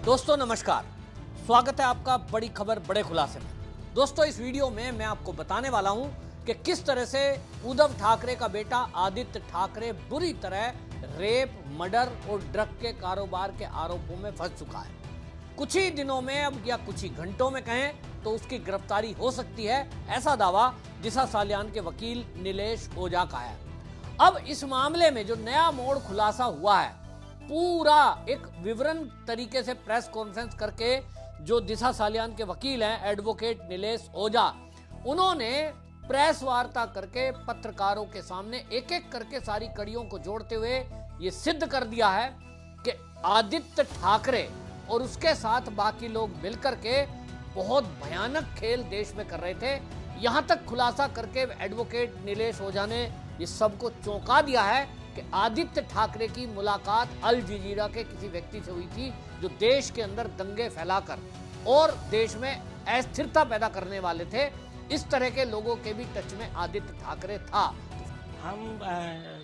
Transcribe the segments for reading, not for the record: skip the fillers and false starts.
दोस्तों नमस्कार, स्वागत है आपका बड़ी खबर बड़े खुलासे में। दोस्तों इस वीडियो में मैं आपको बताने वाला हूं कि किस तरह से उद्धव ठाकरे का बेटा आदित्य ठाकरे बुरी तरह रेप, मर्डर और ड्रग के कारोबार के आरोपों में फंस चुका है। कुछ ही दिनों में अब या कुछ ही घंटों में कहें तो उसकी गिरफ्तारी हो सकती है, ऐसा दावा दिशा सालियान के वकील नीलेश ओझा का है। अब इस मामले में जो नया मोड़ खुलासा हुआ है, पूरा एक विवरण तरीके से प्रेस कॉन्फ्रेंस करके जो दिशा सालियान के वकील हैं एडवोकेट नीलेश ओझा, उन्होंने प्रेस वार्ता करके पत्रकारों के सामने एक एक करके सारी कड़ियों को जोड़ते हुए ये सिद्ध कर दिया है कि आदित्य ठाकरे और उसके साथ बाकी लोग मिलकर के बहुत भयानक खेल देश में कर रहे थे। यहां तक खुलासा करके एडवोकेट नीलेश ओझा ने ये सबको चौंका दिया है कि आदित्य ठाकरे की मुलाकात अल जजीरा के किसी व्यक्ति से हुई थी जो देश के अंदर दंगे फैलाकर और देश में अस्थिरता पैदा करने वाले थे। इस तरह के लोगों के भी टच में आदित्य ठाकरे था। हम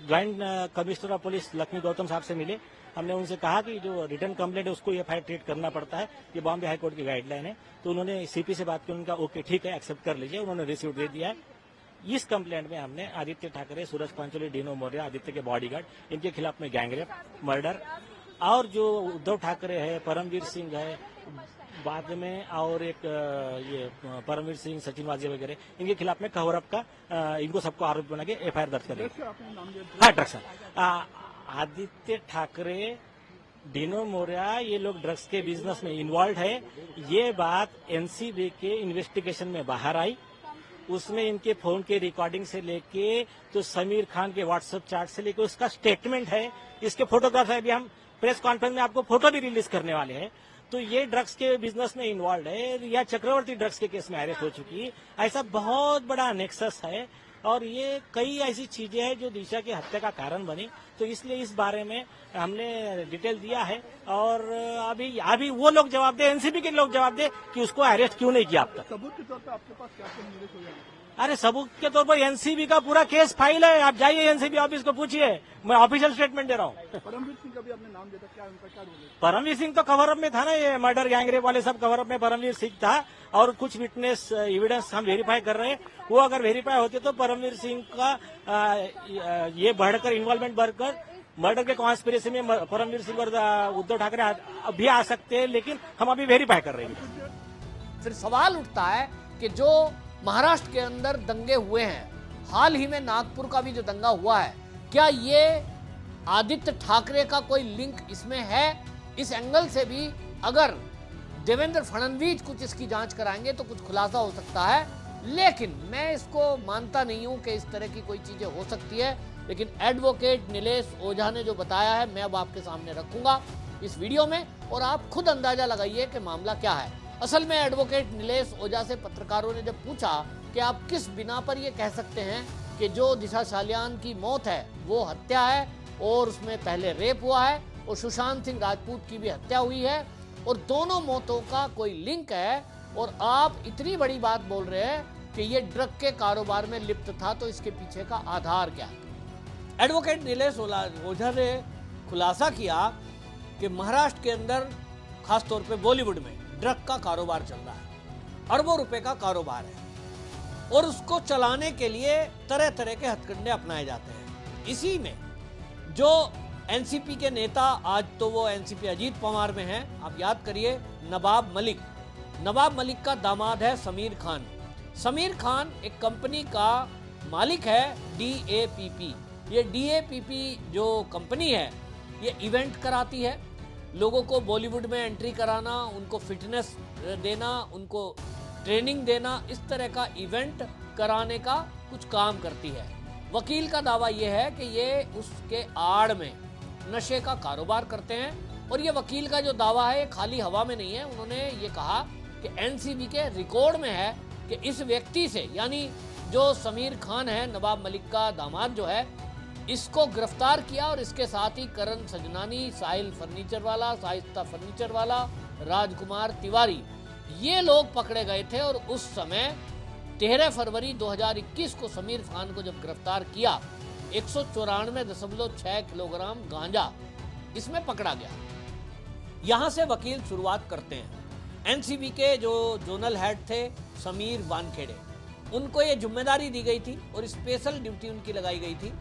joint commissioner of police Lakshmi Gautam साहब से मिले। हमने उनसे कहा कि जो रिटर्न कंप्लेंट है उसको एफआईआर ट्रीट करना पड़ता है, ये बॉम्बे हाई कोर्ट की गाइडलाइन है। तो उन्होंने सीपी से बात की, उनका ओके ठीक है एक्सेप्ट कर लीजिए, उन्होंने रिसीव दे दिया है। इस कंप्लेंट में हमने आदित्य ठाकरे, सूरज पांचोली, डीनो मौर्य, आदित्य के बॉडीगार्ड, इनके खिलाफ में गैंगरेप, मर्डर और जो उद्धव ठाकरे है, परमवीर सिंह है बाद में, और एक ये परमवीर सिंह, सचिन वाजे वगैरह, इनके खिलाफ में कवर अप का इनको सबको आरोपी बना के एफआईआर दर्ज करेंगे। हाँ ड्रग्स, आदित्य ठाकरे, डीनो मौर्य, ये लोग ड्रग्स के बिजनेस में इन्वॉल्व है। ये बात एनसीबी के इन्वेस्टिगेशन में बाहर आई। उसमें इनके फोन के रिकॉर्डिंग से लेके तो समीर खान के व्हाट्सएप चैट से लेके उसका स्टेटमेंट है, इसके फोटोग्राफ है। अभी हम प्रेस कॉन्फ्रेंस में आपको फोटो भी रिलीज करने वाले हैं। तो ये ड्रग्स के बिजनेस में इन्वॉल्व है या चक्रवर्ती ड्रग्स के केस में अरेस्ट हो चुकी है। ऐसा बहुत बड़ा नेक्सस है और ये कई ऐसी चीजें हैं जो दिशा की हत्या का कारण बनी। तो इसलिए इस बारे में हमने डिटेल दिया है और अभी वो लोग जवाब दे, एनसीबी के लोग जवाब दे कि उसको अरेस्ट क्यों नहीं किया अब तक। सबूत के तौर पर आपके पास क्या निर्देश हो जाएगा? अरे सबूत के तौर पर एनसीबी का पूरा केस फाइल है, आप जाइए एनसीबी ऑफिस को पूछिए, मैं ऑफिशियल स्टेटमेंट दे रहा हूँ। परमवीर सिंह का भी आपने नाम दिया था, क्या उनका क्या रोल है? परमवीर सिंह तो कवरअप में था ना, ये मर्डर गैंगरेप वाले सब कवरअप में परमवीर सिंह था और कुछ विटनेस एविडेंस हम वेरीफाई कर रहे हैं। वो अगर वेरीफाई होते तो परमवीर सिंह का ये बढ़कर इन्वॉल्वमेंट बढ़कर मर्डर के कॉन्स्पिरेसी में परमवीर सिंह और उद्धव ठाकरे भी आ सकते हैं, लेकिन हम अभी वेरीफाई कर रहे हैं। फिर सवाल उठता है कि जो महाराष्ट्र के अंदर दंगे हुए हैं, हाल ही में नागपुर का भी जो दंगा हुआ है, क्या ये आदित्य ठाकरे का कोई लिंक इसमें है? इस एंगल से भी अगर देवेंद्र फडणवीस कुछ इसकी जांच कराएंगे तो कुछ खुलासा हो सकता है, लेकिन मैं इसको मानता नहीं हूं कि इस तरह की कोई चीजें हो सकती है। लेकिन एडवोकेट नीलेश ओझा ने जो बताया है मैं अब आपके सामने रखूंगा इस वीडियो में और आप खुद अंदाजा लगाइए कि मामला क्या है। असल में एडवोकेट नीलेश ओझा से पत्रकारों ने जब पूछा कि आप किस बिना पर ये कह सकते हैं कि जो दिशा सालियान की मौत है वो हत्या है और उसमें पहले रेप हुआ है और सुशांत सिंह राजपूत की भी हत्या हुई है और दोनों मौतों का कोई लिंक है, और आप इतनी बड़ी बात बोल रहे हैं कि ये ड्रग के कारोबार में लिप्त था, तो इसके पीछे का आधार क्या है? एडवोकेट नीलेश ओझा ने खुलासा किया कि महाराष्ट्र के अंदर खासतौर पे बॉलीवुड में ड्रग का कारोबार चल रहा है, अरबों रुपए का कारोबार है और उसको चलाने के लिए तरह तरह के हथकंडे अपनाए जाते हैं। इसी में जो एनसीपी के नेता, आज तो वो एनसीपी अजीत पवार में हैं, आप याद करिए, नवाब मलिक का दामाद है समीर खान। समीर खान एक कंपनी का मालिक है, DAPP। ये DAPP जो कंपनी है ये इवेंट कराती है, लोगों को बॉलीवुड में एंट्री कराना, उनको फिटनेस देना, उनको ट्रेनिंग देना, इस तरह का इवेंट कराने का कुछ काम करती है। वकील का दावा यह है कि ये उसके आड़ में नशे का कारोबार करते हैं और ये वकील का जो दावा है ये खाली हवा में नहीं है। उन्होंने ये कहा कि एनसीबी के रिकॉर्ड में है कि इस व्यक्ति से, यानी जो समीर खान है, नवाब मलिक का दामाद जो है, इसको गिरफ्तार किया और इसके साथ ही करण सजनानी, साहिल फर्नीचर वाला, साहिस्ता फर्नीचर वाला, राजकुमार तिवारी, ये लोग पकड़े गए थे। और उस समय 13 फरवरी 2021 को समीर खान को जब गिरफ्तार किया, 194.6 किलोग्राम गांजा इसमें पकड़ा गया। यहां से वकील शुरुआत करते हैं। एनसीबी के जो जोनल हेड थे समीर वानखेड़े, उनको ये जिम्मेदारी दी गई थी और स्पेशल ड्यूटी उनकी लगाई गई थी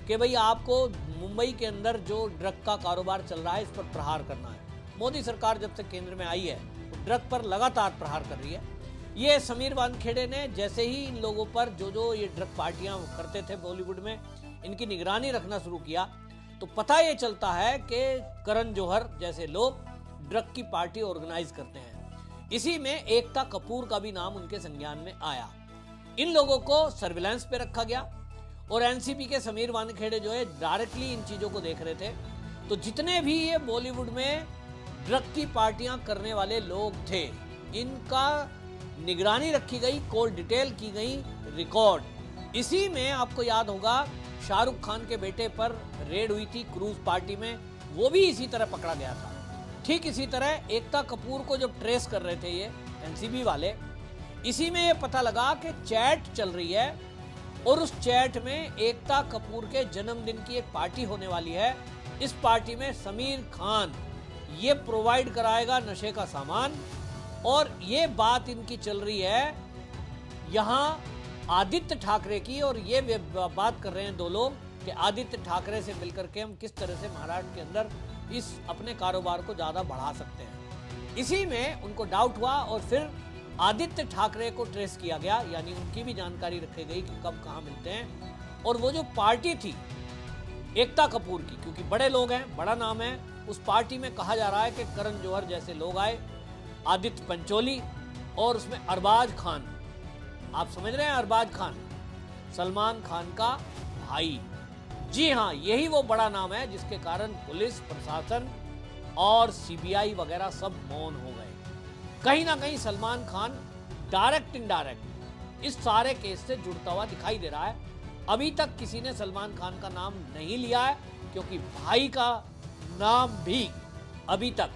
कि भाई आपको मुंबई के अंदर जो ड्रग का कारोबार चल रहा है इस पर प्रहार करना है। मोदी सरकार जब से केंद्र में आई है तो ड्रग पर लगातार प्रहार कर रही है। ये समीर वानखेड़े ने जैसे ही इन लोगों पर जो ये ड्रग पार्टियां करते थे बॉलीवुड में, इनकी निगरानी रखना शुरू किया तो पता ये चलता है कि करण जौहर जैसे लोग ड्रग की पार्टी ऑर्गेनाइज करते हैं। इसी में एकता कपूर का भी नाम उनके संज्ञान में आया। इन लोगों को सर्विलांस पे रखा गया और एनसीबी के समीर वानखेड़े जो है डायरेक्टली इन चीजों को देख रहे थे। तो जितने भी ये बॉलीवुड में ड्रग की पार्टियां करने वाले लोग थे, इनका निगरानी रखी गई, कॉल डिटेल की गई, रिकॉर्ड। इसी में आपको याद होगा शाहरुख खान के बेटे पर रेड हुई थी क्रूज पार्टी में, वो भी इसी तरह पकड़ा गया था। ठीक इसी तरह एकता कपूर को जब ट्रेस कर रहे थे ये एनसीबी वाले, इसी में ये पता लगा कि चैट चल रही है और उस चैट में एकता कपूर के जन्मदिन की एक पार्टी होने वाली है। इस पार्टी में समीर खान ये प्रोवाइड कराएगा नशे का सामान और ये बात इनकी चल रही है यहाँ आदित्य ठाकरे की। और ये बात कर रहे हैं दो लोग कि आदित्य ठाकरे से मिलकर के हम किस तरह से महाराष्ट्र के अंदर इस अपने कारोबार को ज्यादा बढ़ा सकते हैं। इसी में उनको डाउट हुआ और फिर आदित्य ठाकरे को ट्रेस किया गया, यानी उनकी भी जानकारी रखी गई कि कब कहां मिलते हैं। और वो जो पार्टी थी एकता कपूर की, क्योंकि बड़े लोग हैं, बड़ा नाम है, उस पार्टी में कहा जा रहा है कि करण जौहर जैसे लोग आए, आदित्य पंचोली और उसमें अरबाज खान। आप समझ रहे हैं अरबाज खान सलमान खान का भाई। जी हाँ, यही वो बड़ा नाम है जिसके कारण पुलिस प्रशासन और सीबीआई वगैरह सब मौन हो गए। कहीं ना कहीं सलमान खान डायरेक्ट इनडायरेक्ट इस सारे केस से जुड़ता हुआ दिखाई दे रहा है। अभी तक किसी ने सलमान खान का नाम नहीं लिया है, क्योंकि भाई का नाम भी अभी तक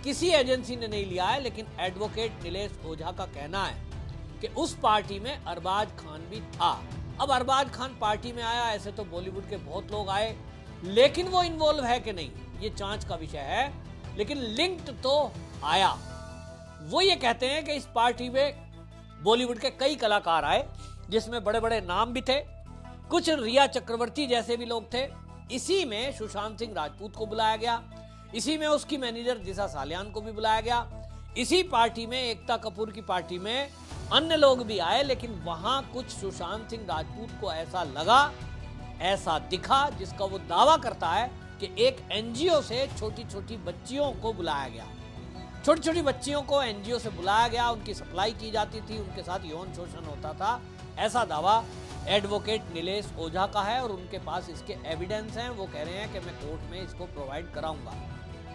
किसी एजेंसी ने नहीं लिया है। लेकिन एडवोकेट नीलेश ओझा का कहना है कि उस पार्टी में अरबाज खान भी था। अब अरबाज खान पार्टी में आया, ऐसे तो बॉलीवुड के बहुत लोग आए, लेकिन वो इन्वॉल्व है कि नहीं ये जांच का विषय है। लेकिन लिंक्ड तो आया। वो ये कहते हैं कि इस पार्टी में बॉलीवुड के कई कलाकार आए, जिसमें बड़े बड़े नाम भी थे, कुछ रिया चक्रवर्ती जैसे भी लोग थे। इसी में सुशांत सिंह राजपूत को बुलाया गया, इसी में उसकी मैनेजर दिशा सालियान को भी बुलाया गया। इसी पार्टी में एकता कपूर की पार्टी में अन्य लोग भी आए, लेकिन वहां कुछ सुशांत सिंह राजपूत को ऐसा लगा, ऐसा दिखा, जिसका वो दावा करता है कि एक एनजीओ से छोटी छोटी बच्चियों को बुलाया गया। छोटी छोटी बच्चियों को एनजीओ से बुलाया गया, उनकी सप्लाई की जाती थी, उनके साथ यौन शोषण होता था। ऐसा दावा एडवोकेट नीलेश ओझा का है और उनके पास इसके एविडेंस हैं। वो कह रहे हैं कि मैं कोर्ट में इसको प्रोवाइड कराऊंगा।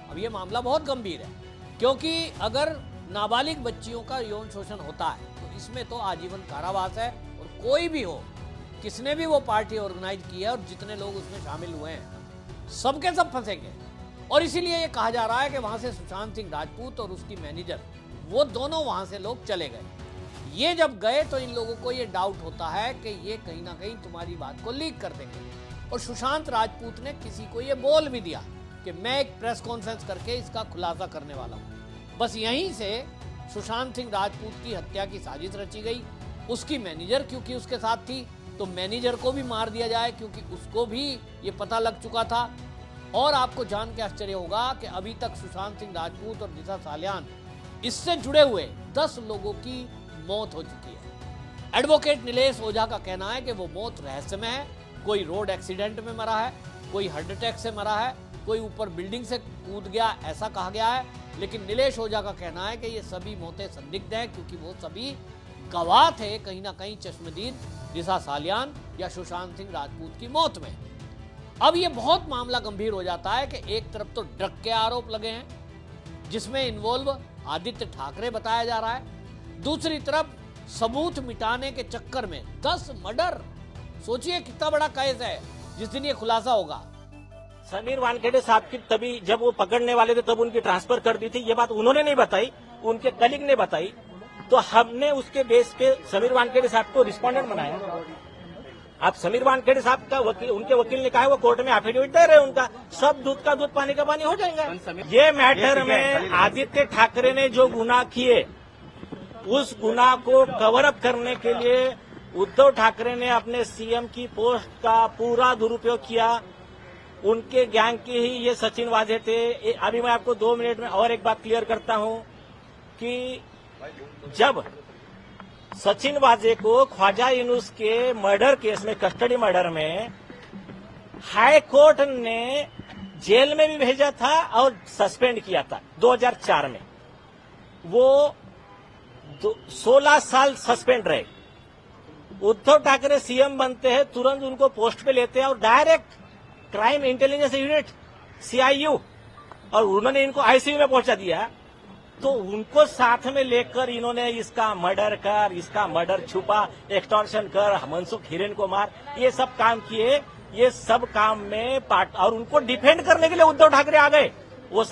अब ये मामला बहुत गंभीर है, क्योंकि अगर नाबालिग बच्चियों का यौन शोषण होता है तो इसमें तो आजीवन कारावास है। और कोई भी हो, किसने भी वो पार्टी ऑर्गेनाइज की है और जितने लोग उसमें शामिल हुए हैं, सबके सब फंसेंगे। और इसीलिए ये कहा जा रहा है कि वहां से सुशांत सिंह राजपूत और उसकी मैनेजर, वो दोनों वहां से लोग चले गए। ये जब गए तो इन लोगों को ये डाउट होता है कि ये कहीं ना कहीं तुम्हारी बात को लीक कर देंगे। और सुशांत राजपूत ने किसी को ये बोल भी दिया कि मैं एक प्रेस कॉन्फ्रेंस करके इसका खुलासा करने वाला हूँ। बस यहीं से सुशांत सिंह राजपूत की हत्या की साजिश रची गई। उसकी मैनेजर क्योंकि उसके साथ थी, तो मैनेजर को भी मार दिया जाए, क्योंकि उसको भी ये पता लग चुका था। और आपको जान के आश्चर्य होगा कि अभी तक सुशांत सिंह राजपूत और दिशा सालियान, इससे जुड़े हुए 10 लोगों की मौत हो चुकी है। एडवोकेट नीलेश ओझा का कहना है कि वो मौत रहस्यमय है। कोई रोड एक्सीडेंट में मरा है, कोई हार्ट अटैक से मरा है, कोई ऊपर बिल्डिंग से कूद गया, ऐसा कहा गया है। लेकिन नीलेश ओझा का कहना है कि ये सभी मौतें संदिग्ध हैं, क्योंकि वो सभी गवाह थे कहीं ना कहीं चश्मदीद दिशा सालियान या सुशांत सिंह राजपूत की मौत में। अब ये बहुत मामला गंभीर हो जाता है कि एक तरफ तो ड्रग के आरोप लगे हैं, जिसमें इन्वॉल्व आदित्य ठाकरे बताया जा रहा है, दूसरी तरफ सबूत मिटाने के चक्कर में 10 मर्डर। सोचिए कितना बड़ा केस है जिस दिन ये खुलासा होगा। समीर वानखेड़े साहब की तभी जब वो पकड़ने वाले थे तब उनकी ट्रांसफर कर दी थी। ये बात उन्होंने नहीं बताई, उनके कलीग ने बताई। 'तो हमने उसके बेस पे समीर वानखेड़े साहब को रिस्पोंडेंट बनाया। आप समीर वानखेड़े साहब का वकील, उनके वकील ने कहा है वो कोर्ट में एफिडेविट दे रहे हैं उनका, सब दूध का दूध पानी का पानी हो जाएगा। ये मैटर में आदित्य ठाकरे ने जो गुनाह किए उस गुनाह को कवर अप करने के लिए उद्धव ठाकरे ने अपने सीएम की पोस्ट का पूरा दुरुपयोग किया। उनके गैंग के ही ये सचिन वाजे थे। अभी मैं आपको 2 मिनट में और एक बात क्लियर करता हूं कि जब सचिन वाजे को ख्वाजा यूनुस के मर्डर केस में, कस्टडी मर्डर में हाई कोर्ट ने जेल में भी भेजा था और सस्पेंड किया था 2004 में, वो 16 साल सस्पेंड रहे। उद्धव ठाकरे सीएम बनते हैं, तुरंत उनको पोस्ट पे लेते हैं और direct crime intelligence unit CIU, और उन्होंने इनको आईसीयू में पहुंचा दिया। तो उनको साथ में लेकर इन्होंने इसका मर्डर कर, इसका मर्डर छुपा, एक्सटॉर्शन कर, मनसुख हिरेन को मार, ये सब काम किए। ये सब काम में पार्ट, और उनको डिफेंड करने के लिए उद्धव ठाकरे आ गए। वो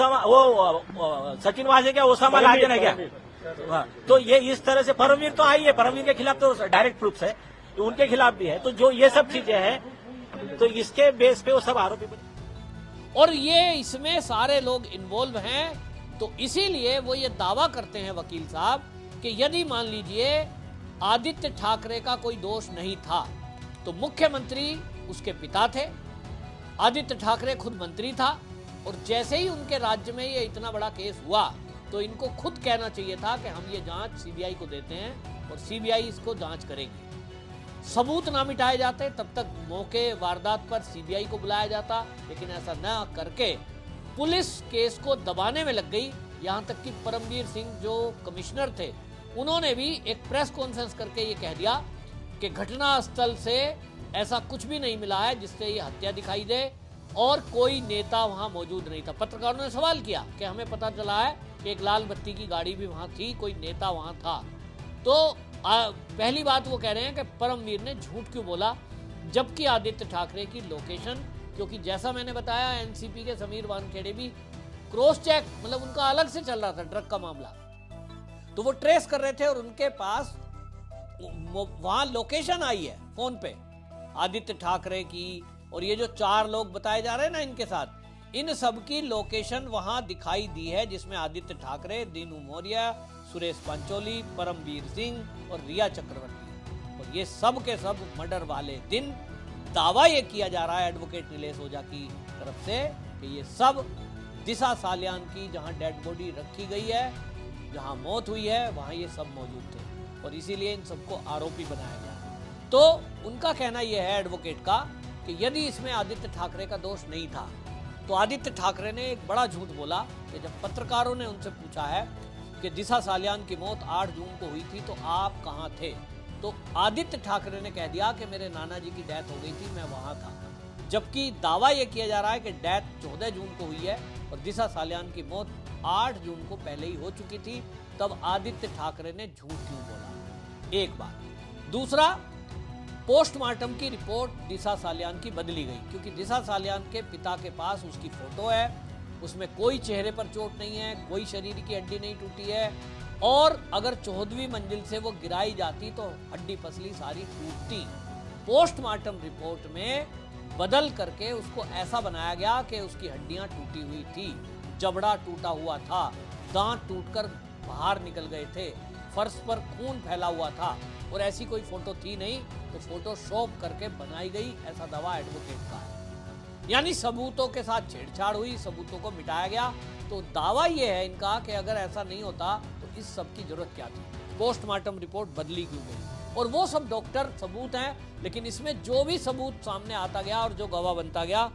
सचिन वाजे क्या ओसामा लादेन है क्या? तो ये इस तरह से परमवीर तो आई है, परमवीर के खिलाफ तो डायरेक्ट प्रूफ है, उनके खिलाफ भी है। तो जो ये सब चीजें हैं, तो इसके बेस पे वो सब आरोपी बने। और ये इसमें सारे लोग इन्वॉल्व हैं। तो इसीलिए वो ये दावा करते हैं वकील साहब कि यदि मान लीजिए आदित्य ठाकरे का कोई दोष नहीं था तो मुख्यमंत्री उसके पिता थे, आदित्य ठाकरे खुद मंत्री था, और जैसे ही उनके राज्य में ये इतना बड़ा केस हुआ तो इनको खुद कहना चाहिए था कि हम ये जांच सीबीआई को देते हैं और सीबीआई इसको जांच करेगी। सबूत ना मिटाए जाते, तब तक मौके वारदात पर सीबीआई को बुलाया जाता, लेकिन ऐसा न करके पुलिस केस को दबाने में लग गई। यहां तक कि परमवीर सिंह जो कमिश्नर थे उन्होंने भी एक प्रेस कॉन्फ्रेंस करके ये कह दिया कि घटनास्थल से ऐसा कुछ भी नहीं मिला है जिससे ये हत्या दिखाई दे, और कोई नेता वहां मौजूद नहीं था। पत्रकारों ने सवाल किया कि हमें पता चला है कि एक लाल बत्ती की गाड़ी भी वहां थी, कोई नेता वहां था। तो पहली बात वो कह रहे हैं कि परमवीर ने झूठ क्यों बोला, जबकि आदित्य ठाकरे की लोकेशन, क्योंकि जैसा मैंने बताया एनसीपी के समीर वानखेड़े भी क्रॉस चेक, मतलब उनका अलग से चल रहा था ड्रग का मामला, तो वो ट्रेस कर रहे थे और उनके पास वहां लोकेशन आई है फोन पे आदित्य ठाकरे की, और ये जो 4 लोग बताए जा रहे हैं ना इनके साथ, इन सब की लोकेशन वहां दिखाई दी है, जिसमें आदित्य ठाकरे, दीनू मौर्य, सुरेश पंचोली, परमवीर सिंह और रिया चक्रवर्ती, और ये सब के सब मर्डर वाले दिन दावा ये किया जा रहा है एडवोकेट नीलेश ओझा की तरफ से कि ये सब दिशा सालियान की जहां डेड बॉडी रखी गई है, जहां मौत हुई है, वहां ये सब मौजूद थे, और इसीलिए इन सबको आरोपी बनाया गया। तो उनका कहना यह है एडवोकेट का कि यदि इसमें आदित्य ठाकरे का दोष नहीं था तो आदित्य ठाकरे ने एक बड़ा झूठ बोला कि जब पत्रकारों ने उनसे पूछा है कि दिशा सालियान की मौत 8 जून को हुई थी तो आप कहां थे, तो आदित्य ठाकरे ने कह दिया कि मेरे नाना जी की डेथ हो गई थी, मैं वहां था। जबकि दावा यह किया जा रहा है कि डेथ 14 जून को हुई है और दिशा सालियान की मौत 8 जून को पहले ही हो चुकी थी। तब आदित्य ठाकरे ने झूठ क्यों बोला, एक बात। दूसरा, पोस्टमार्टम की रिपोर्ट दिशा सालियान की बदली गई, क्योंकि दिशा सालियान के पिता के पास उसकी फोटो है, उसमें कोई चेहरे पर चोट नहीं है, कोई शरीर की हड्डी नहीं टूटी है, और अगर 14वीं मंजिल से वो गिराई जाती तो हड्डी पसली सारी टूटती। पोस्टमार्टम रिपोर्ट में बदल करके उसको ऐसा बनाया गया कि उसकी हड्डियां टूटी हुई थी, जबड़ा टूटा हुआ था, दांत टूटकर बाहर निकल गए थे, फर्श पर खून फैला हुआ था, और ऐसी कोई फोटो थी नहीं, तो फोटोशॉप करके बनाई गई, ऐसा दावा एडवोकेट का है। यानी सबूतों के साथ छेड़छाड़ हुई, सबूतों को मिटाया गया। तो दावा यह है इनका कि अगर ऐसा नहीं होता तो इस सब की जरूरत क्या थी, पोस्टमार्टम रिपोर्ट बदली क्यों गई, और वो सब डॉक्टर सबूत हैं, लेकिन इसमें जो भी सबूत सामने आता गया और जो गवाह बनता गया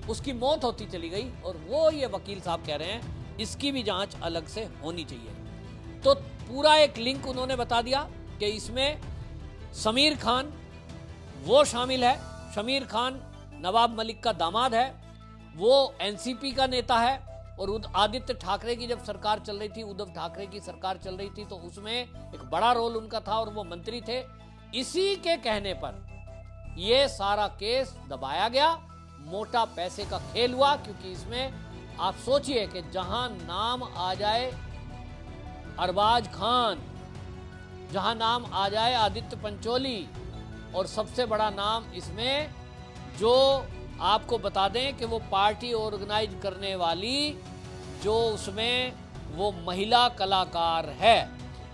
उसकी मौत होती चली गई, और वो ये वकील साहब कह रहे हैं इसकी भी जांच अलग से होनी चाहिए। तो पूरा एक लिंक उन्होंने बता दिया कि इसमें समीर खान वो शामिल है, समीर खान नवाब मलिक का दामाद है, वो एनसीपी का नेता है, और आदित्य ठाकरे की जब सरकार चल रही थी, उद्धव ठाकरे की सरकार चल रही थी, तो उसमें एक बड़ा रोल उनका था और वो मंत्री थे। इसी के कहने पर ये सारा केस दबाया गया, मोटा पैसे का खेल हुआ, क्योंकि इसमें आप सोचिए कि जहां नाम आ जाए अरबाज खान, जहां नाम आ जाए आदित्य पंचोली, और सबसे बड़ा नाम इसमें जो आपको बता दें कि वो पार्टी ऑर्गेनाइज करने वाली जो उसमें वो महिला कलाकार है।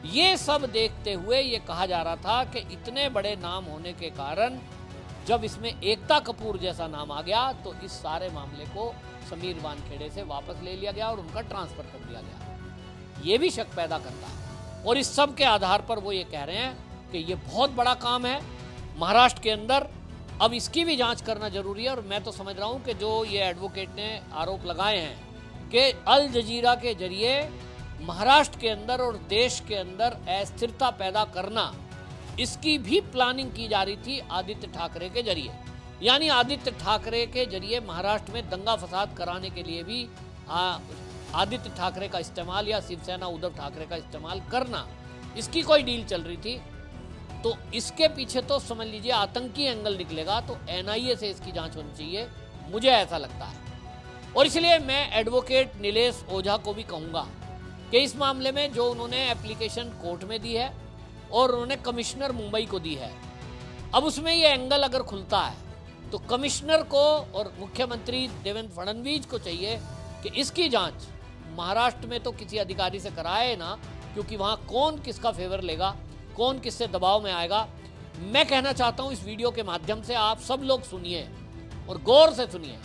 ये सब देखते हुए ये कहा जा रहा था कि इतने बड़े नाम होने के कारण जब इसमें एकता कपूर जैसा नाम आ गया तो इस सारे मामले को समीर वानखेड़े से वापस ले लिया गया और उनका ट्रांसफर कर दिया गया। ये भी शक पैदा करता है और इस सब के आधार पर वो ये कह रहे हैं कि ये बहुत बड़ा काम है महाराष्ट्र के अंदर, अब इसकी भी जांच करना जरूरी है। और मैं तो समझ रहा हूं कि जो ये एडवोकेट ने आरोप लगाए हैं कि अल जजीरा के जरिए महाराष्ट्र के अंदर और देश के अंदर अस्थिरता पैदा करना, इसकी भी प्लानिंग की जा रही थी आदित्य ठाकरे के जरिए। यानी आदित्य ठाकरे के जरिए महाराष्ट्र में दंगा फसाद कराने के लिए भी आदित्य ठाकरे का इस्तेमाल या शिवसेना उद्धव ठाकरे का इस्तेमाल करना, इसकी कोई डील चल रही थी। तो इसके पीछे तो समझ लीजिए आतंकी एंगल निकलेगा, तो एनआईए से इसकी जांच होनी चाहिए, मुझे ऐसा लगता है। और इसलिए मैं एडवोकेट नीलेश ओझा को भी कहूँगा कि इस मामले में जो उन्होंने एप्लीकेशन कोर्ट में दी है और उन्होंने कमिश्नर मुंबई को दी है, अब उसमें ये एंगल अगर खुलता है तो कमिश्नर को और मुख्यमंत्री देवेंद्र फडणवीस को चाहिए कि इसकी जांच महाराष्ट्र में तो किसी अधिकारी से कराए ना, क्योंकि वहाँ कौन किसका फेवर लेगा, कौन किससे दबाव में आएगा। मैं कहना चाहता हूँ इस वीडियो के माध्यम से आप सब लोग सुनिए और गौर से सुनिए।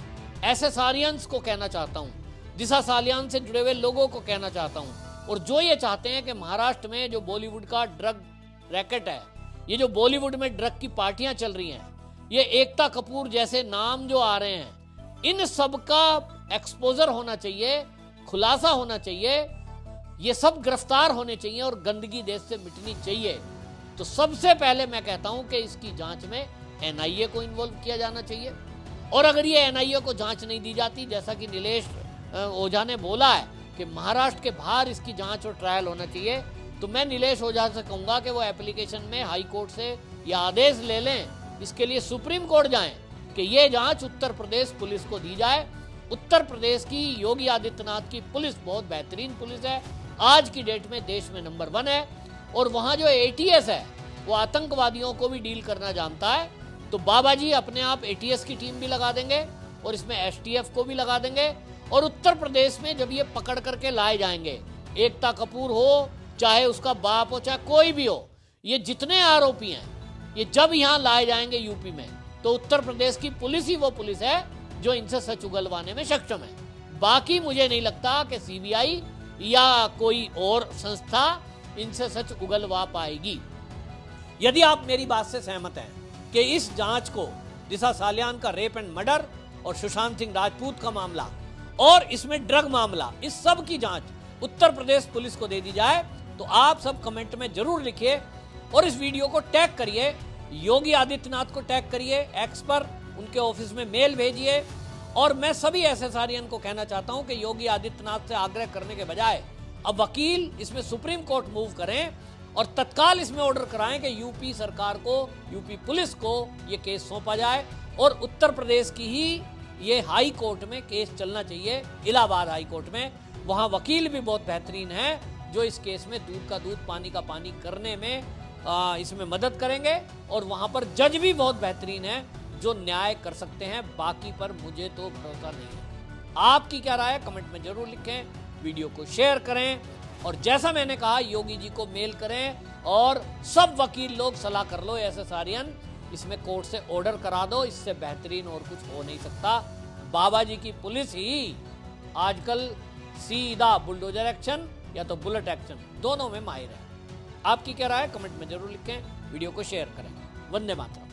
एसएसआरियंस को कहना चाहता हूँ, दिशा सालियान से जुड़े हुए लोगों को कहना चाहता हूँ, और जो ये चाहते हैं कि महाराष्ट्र में जो बॉलीवुड का ड्रग रैकेट है, ये जो बॉलीवुड में ड्रग की पार्टियां चल रही हैं, ये एकता कपूर जैसे नाम जो आ रहे हैं, इन सब का एक्सपोजर होना चाहिए, खुलासा होना चाहिए, ये सब गिरफ्तार होने चाहिए और गंदगी देश से मिटनी चाहिए। तो सबसे पहले मैं कहता हूं कि इसकी जांच में एनआईए को इन्वॉल्व किया जाना चाहिए। और अगर ये एनआईए को जांच नहीं दी जाती, जैसा कि नीलेश ओझा ने बोला है कि महाराष्ट्र के बाहर इसकी जांच और ट्रायल होना चाहिए, तो मैं नीलेश ओझा से कहूंगा कि वो एप्लीकेशन में हाई कोर्ट से यह आदेश ले लें, इसके लिए सुप्रीम कोर्ट जाएं कि ये जांच उत्तर प्रदेश पुलिस को दी जाए। उत्तर प्रदेश की योगी आदित्यनाथ की पुलिस बहुत बेहतरीन पुलिस है, आज की डेट में देश में नंबर 1 है, और वहाँ जो एटीएस है वो आतंकवादियों को भी डील करना जानता है। तो बाबा जी अपने आप एटीएस की टीम भी लगा देंगे और इसमें एसटीएफ को भी लगा देंगे, और उत्तर प्रदेश में जब ये पकड़ करके लाए जाएंगे, एकता कपूर हो, चाहे उसका बाप हो, चाहे कोई भी हो, ये जितने आरोपी हैं, ये जब यहाँ लाए जाएंगे यूपी में, तो उत्तर प्रदेश की पुलिस ही वो पुलिस है जो इनसे सच उगलवाने में सक्षम है। बाकी मुझे नहीं लगता कि सीबीआई या कोई और संस्था इनसे सच उगलवा पाएगी। यदि आप मेरी बात से सहमत हैं कि इस जांच को दिशा सालियान का रेप एंड मर्डर और सुशांत सिंह राजपूत का मामला और इसमें ड्रग मामला, इस सब की जांच उत्तर प्रदेश पुलिस को दे दी जाए, तो आप सब कमेंट में जरूर लिखिए और इस वीडियो को टैग करिए, योगी आदित्यनाथ को टैग करिए एक्स पर, उनके ऑफिस में मेल भेजिए। और मैं सभी एसएसआरियन को कहना चाहता हूं कि योगी आदित्यनाथ से आग्रह करने के बजाय अब वकील इसमें सुप्रीम कोर्ट मूव करें और तत्काल इसमें ऑर्डर कराएं कि यूपी सरकार को, यूपी पुलिस को ये केस सौंपा जाए और उत्तर प्रदेश की ही ये हाई कोर्ट में केस चलना चाहिए, इलाहाबाद हाई कोर्ट में। वहाँ वकील भी बहुत बेहतरीन है जो इस केस में दूध का दूध पानी का पानी करने में इसमें मदद करेंगे, और वहाँ पर जज भी बहुत बेहतरीन है जो न्याय कर सकते हैं। बाकी पर मुझे तो भरोसा नहीं है। आपकी क्या राय है कमेंट में जरूर लिखें, वीडियो को शेयर करें, और जैसा मैंने कहा योगी जी को मेल करें और सब वकील लोग सलाह कर लो, एसएसआरियन इसमें कोर्ट से ऑर्डर करा दो, इससे बेहतरीन और कुछ हो नहीं सकता। बाबा जी की पुलिस ही आजकल सीधा बुलडोजर एक्शन या तो बुलेट एक्शन दोनों में माहिर है। आपकी क्या राय है कमेंट में जरूर लिखें, वीडियो को शेयर करें। वंदे मातरम।